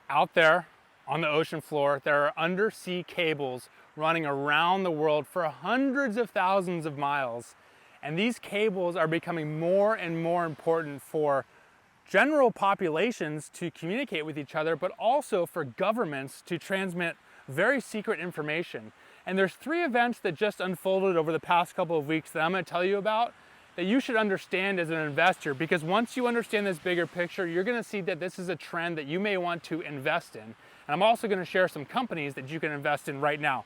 Out there on the ocean floor, there are undersea cables running around the world for hundreds of thousands of miles. And these cables are becoming more and more important for general populations to communicate with each other, but also for governments to transmit very secret information. And there's three events that just unfolded over the past couple of weeks that I'm going to tell you about that you should understand as an investor, because once you understand this bigger picture, you're going to see that this is a trend that you may want to invest in. And I'm also going to share some companies that you can invest in right now.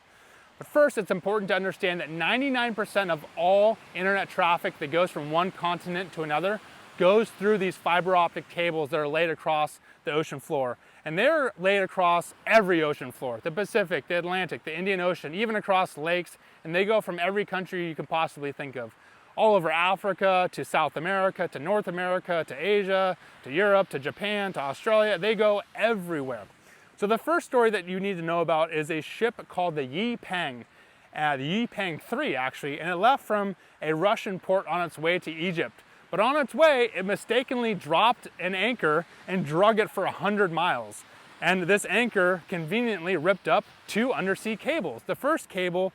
But first, it's important to understand that 99% of all internet traffic that goes from one continent to another goes through these fiber optic cables that are laid across the ocean floor. And they're laid across every ocean floor: the Pacific, the Atlantic, the Indian Ocean, even across lakes, and they go from every country you can possibly think of. All over Africa, to South America, to North America, to Asia, to Europe, to Japan, to Australia. They go everywhere. So the first story that you need to know about is a ship called the Yipeng, the Yipeng 3 actually, and it left from a Russian port on its way to Egypt. But on its way, it mistakenly dropped an anchor and drug it for 100 miles. And this anchor conveniently ripped up two undersea cables. The first cable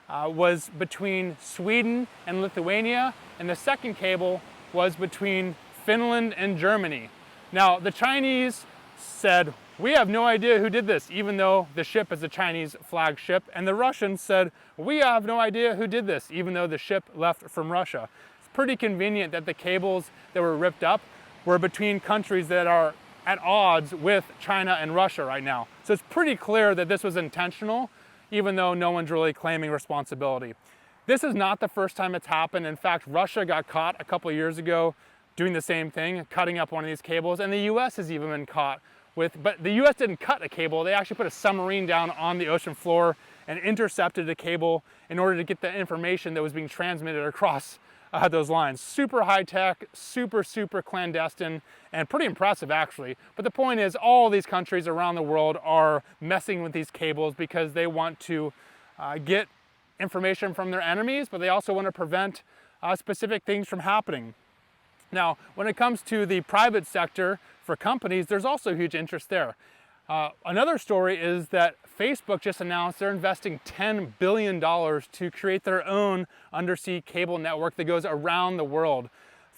was between Sweden and Lithuania, and the second cable was between Finland and Germany. Now, the Chinese said, "We have no idea who did this," even though the ship is a Chinese flag ship, and the Russians said, "We have no idea who did this," even though the ship left from Russia. It's pretty convenient that the cables that were ripped up were between countries that are at odds with China and Russia right now. So it's pretty clear that this was intentional, even though no one's really claiming responsibility. This is not the first time it's happened. In fact, Russia got caught a couple years ago doing the same thing, cutting up one of these cables, and the US has even been caught with, but the US didn't cut a cable, they actually put a submarine down on the ocean floor and intercepted a cable in order to get the information that was being transmitted across those lines. Super high tech, super clandestine, and pretty impressive actually. But the point is, all these countries around the world are messing with these cables because they want to get information from their enemies, but they also want to prevent specific things from happening. Now, when it comes to the private sector for companies, there's also huge interest there. Another story is that Facebook just announced they're investing $10 billion to create their own undersea cable network that goes around the world.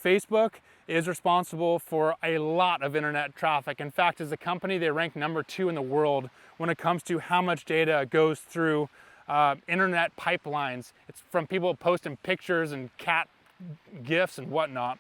Facebook is responsible for a lot of internet traffic. In fact, as a company, they rank number 2 in the world when it comes to how much data goes through internet pipelines. It's from people posting pictures and cat GIFs and whatnot.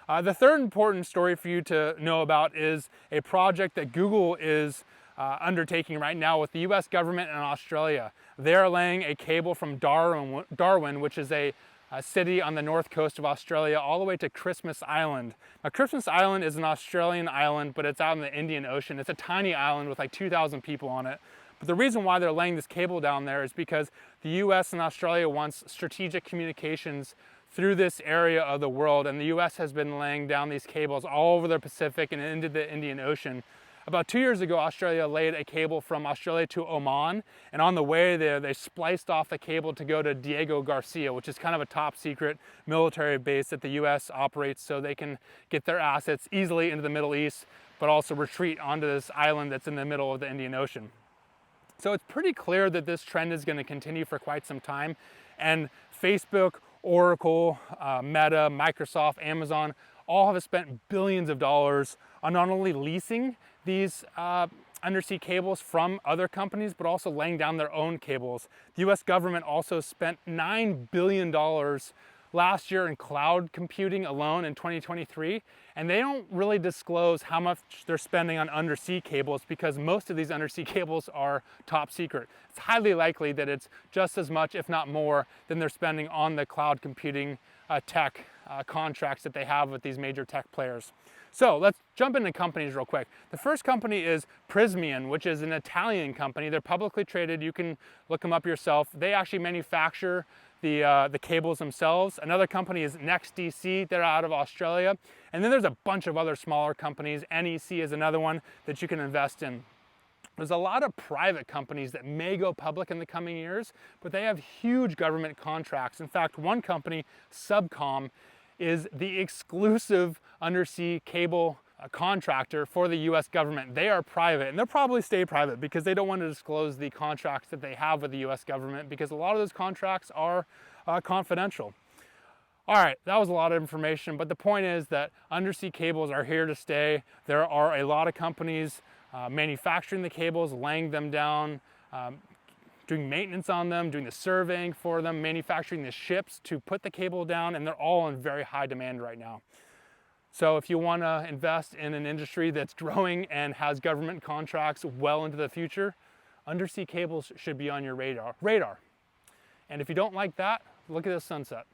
The third important story for you to know about is a project that Google is undertaking right now with the US government and Australia. They're laying a cable from Darwin, which is a city on the north coast of Australia, all the way to Christmas Island. Now, Christmas Island is an Australian island, but it's out in the Indian Ocean. It's a tiny island with like 2,000 people on it. But the reason why they're laying this cable down there is because the US and Australia wants strategic communications through this area of the world, and the US has been laying down these cables all over the Pacific and into the Indian Ocean. About 2 years ago, Australia laid a cable from Australia to Oman, and on the way there, they spliced off the cable to go to Diego Garcia, which is kind of a top secret military base that the US operates so they can get their assets easily into the Middle East, but also retreat onto this island that's in the middle of the Indian Ocean. So it's pretty clear that this trend is going to continue for quite some time, and Facebook, Oracle, Meta, Microsoft, Amazon, all have spent billions of dollars on not only leasing these undersea cables from other companies, but also laying down their own cables. The US government also spent $9 billion last year in cloud computing alone in 2023, and they don't really disclose how much they're spending on undersea cables because most of these undersea cables are top secret. It's highly likely that it's just as much, if not more, than they're spending on the cloud computing tech contracts that they have with these major tech players. So let's jump into companies real quick. The first company is Prysmian, which is an Italian company. They're publicly traded. You can look them up yourself. They actually manufacture the cables themselves. Another company is NextDC. They're out of Australia. And then there's a bunch of other smaller companies. NEC is another one that you can invest in. There's a lot of private companies that may go public in the coming years, but they have huge government contracts. In fact, one company, Subcom, is the exclusive undersea cable a contractor for the US government. They are private, and they'll probably stay private because they don't want to disclose the contracts that they have with the US government, because a lot of those contracts are confidential. All right, that was a lot of information, but the point is that undersea cables are here to stay. There are a lot of companies manufacturing the cables, laying them down, doing maintenance on them, doing the surveying for them, manufacturing the ships to put the cable down, and they're all in very high demand right now. So if you want to invest in an industry that's growing and has government contracts well into the future, undersea cables should be on your radar. And if you don't like that, look at this sunset.